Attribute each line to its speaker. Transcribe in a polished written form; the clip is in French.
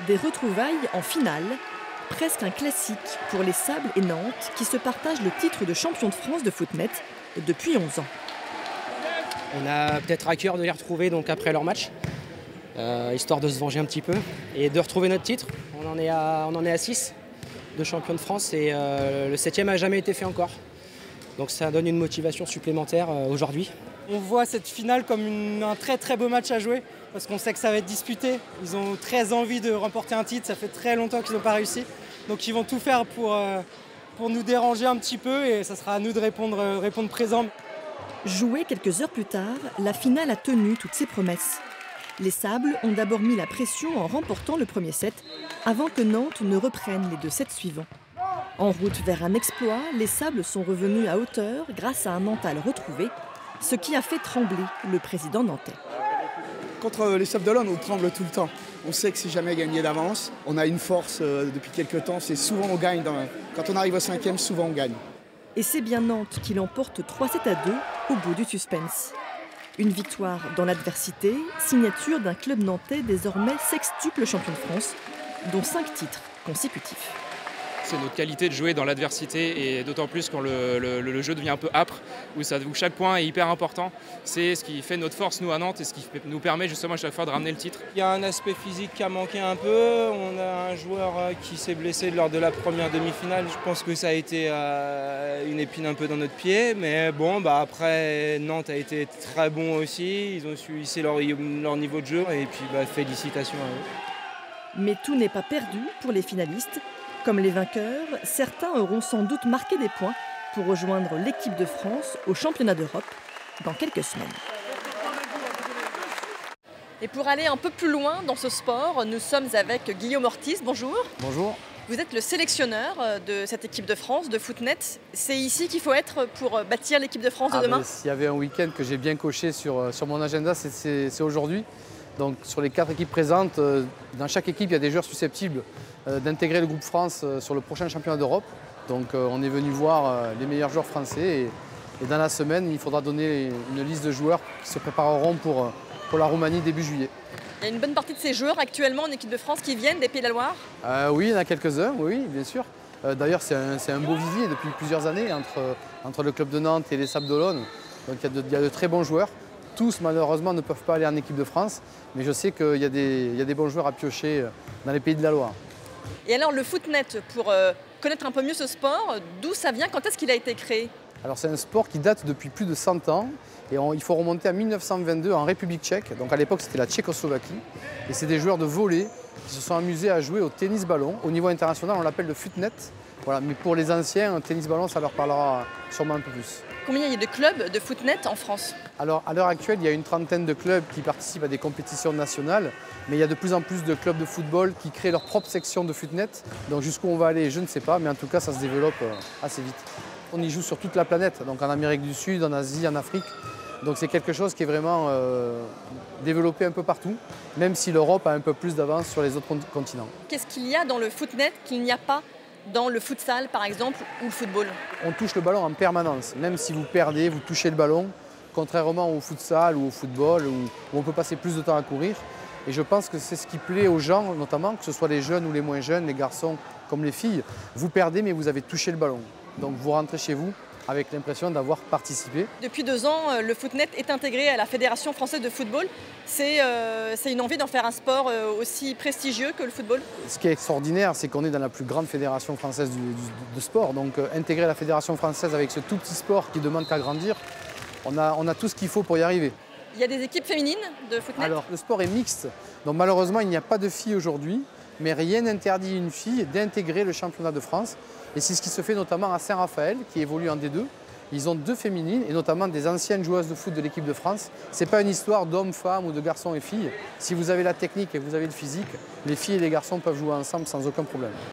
Speaker 1: Des retrouvailles en finale, presque un classique pour les Sables et Nantes qui se partagent le titre de champion de France de footnet depuis 11 ans.
Speaker 2: On a peut-être à cœur de les retrouver donc après leur match, histoire de se venger un petit peu et de retrouver notre titre. On en est à 6 de champion de France et le 7e n'a jamais été fait encore. Donc ça donne une motivation supplémentaire aujourd'hui.
Speaker 3: On voit cette finale comme un très très beau match à jouer parce qu'on sait que ça va être disputé. Ils ont très envie de remporter un titre, ça fait très longtemps qu'ils n'ont pas réussi. Donc ils vont tout faire pour nous déranger un petit peu et ça sera à nous de répondre présent.
Speaker 1: Jouée quelques heures plus tard, la finale a tenu toutes ses promesses. Les Sables ont d'abord mis la pression en remportant le premier set avant que Nantes ne reprenne les 2 sets suivants. En route vers un exploit, les Sables sont revenus à hauteur grâce à un mental retrouvé, ce qui a fait trembler le président nantais.
Speaker 4: Contre les Sables d'Olonne, on tremble tout le temps. On sait que c'est jamais gagné d'avance. On a une force depuis quelques temps, c'est souvent on gagne. Quand on arrive au 5e, souvent on gagne.
Speaker 1: Et c'est bien Nantes qui l'emporte 3-7-2 au bout du suspense. Une victoire dans l'adversité, signature d'un club nantais désormais sextuple champion de France, dont 5 titres consécutifs.
Speaker 5: C'est notre qualité de jouer dans l'adversité et d'autant plus quand le jeu devient un peu âpre, où chaque point est hyper important. C'est ce qui fait notre force nous à Nantes et ce qui nous permet justement à chaque fois de ramener le titre.
Speaker 3: Il y a un aspect physique qui a manqué un peu. On a un joueur qui s'est blessé lors de la première demi-finale. Je pense que ça a été une épine un peu dans notre pied. Mais bon, après, Nantes a été très bon aussi. Ils ont su hisser leur niveau de jeu et puis félicitations à eux.
Speaker 1: Mais tout n'est pas perdu pour les finalistes. Comme les vainqueurs, certains auront sans doute marqué des points pour rejoindre l'équipe de France au championnat d'Europe dans quelques semaines. Et pour aller un peu plus loin dans ce sport, nous sommes avec Guillaume Ortiz. Bonjour.
Speaker 6: Bonjour.
Speaker 1: Vous êtes le sélectionneur de cette équipe de France de footnet. C'est ici qu'il faut être pour bâtir l'équipe de France de demain?
Speaker 6: S'il y avait un week-end que j'ai bien coché sur mon agenda, c'est aujourd'hui. Donc sur les 4 équipes présentes, dans chaque équipe, il y a des joueurs susceptibles d'intégrer le groupe France sur le prochain championnat d'Europe. Donc on est venu voir les meilleurs joueurs français et dans la semaine, il faudra donner une liste de joueurs qui se prépareront pour la Roumanie début juillet.
Speaker 1: Il y a une bonne partie de ces joueurs actuellement en équipe de France qui viennent des Pays de la Loire?
Speaker 6: Oui, il y en a quelques-uns, oui, bien sûr. D'ailleurs, c'est un beau vivier depuis plusieurs années entre le club de Nantes et les Sables d'Olonne. Donc il y a de très bons joueurs. Tous, malheureusement, ne peuvent pas aller en équipe de France, mais je sais qu'il y a des bons joueurs à piocher dans les Pays de la Loire.
Speaker 1: Et alors, le footnet, pour connaître un peu mieux ce sport, d'où ça vient? Quand est-ce qu'il a été créé?
Speaker 6: Alors, c'est un sport qui date depuis plus de 100 ans, et il faut remonter à 1922 en République tchèque. Donc, à l'époque, c'était la Tchécoslovaquie, et c'est des joueurs de volley qui se sont amusés à jouer au tennis-ballon. Au niveau international, on l'appelle le footnet. Voilà, mais pour les anciens, un tennis-ballon, ça leur parlera sûrement un peu plus.
Speaker 1: Combien il y a de clubs de footnet en France?
Speaker 6: Alors, à l'heure actuelle, il y a une trentaine de clubs qui participent à des compétitions nationales, mais il y a de plus en plus de clubs de football qui créent leur propre section de footnet. Donc jusqu'où on va aller, je ne sais pas, mais en tout cas, ça se développe assez vite. On y joue sur toute la planète, donc en Amérique du Sud, en Asie, en Afrique. Donc c'est quelque chose qui est vraiment développé un peu partout, même si l'Europe a un peu plus d'avance sur les autres continents.
Speaker 1: Qu'est-ce qu'il y a dans le footnet qu'il n'y a pas dans le futsal, par exemple, ou le football?
Speaker 6: On touche le ballon en permanence. Même si vous perdez, vous touchez le ballon, contrairement au futsal ou au football, où on peut passer plus de temps à courir. Et je pense que c'est ce qui plaît aux gens, notamment, que ce soit les jeunes ou les moins jeunes, les garçons comme les filles. Vous perdez, mais vous avez touché le ballon. Donc vous rentrez chez vous avec l'impression d'avoir participé.
Speaker 1: Depuis 2 ans, le footnet est intégré à la Fédération française de football. C'est une envie d'en faire un sport aussi prestigieux que le football?
Speaker 6: Ce qui est extraordinaire, c'est qu'on est dans la plus grande fédération française de sport. Donc intégrer la fédération française avec ce tout petit sport qui demande qu'à grandir, on a tout ce qu'il faut pour y arriver.
Speaker 1: Il y a des équipes féminines de footnet?
Speaker 6: Alors, le sport est mixte. Donc malheureusement, il n'y a pas de filles aujourd'hui, mais rien n'interdit une fille d'intégrer le championnat de France. Et c'est ce qui se fait notamment à Saint-Raphaël, qui évolue en D2. Ils ont 2 féminines, et notamment des anciennes joueuses de foot de l'équipe de France. Ce n'est pas une histoire d'hommes, femmes ou de garçons et filles. Si vous avez la technique et que vous avez le physique, les filles et les garçons peuvent jouer ensemble sans aucun problème.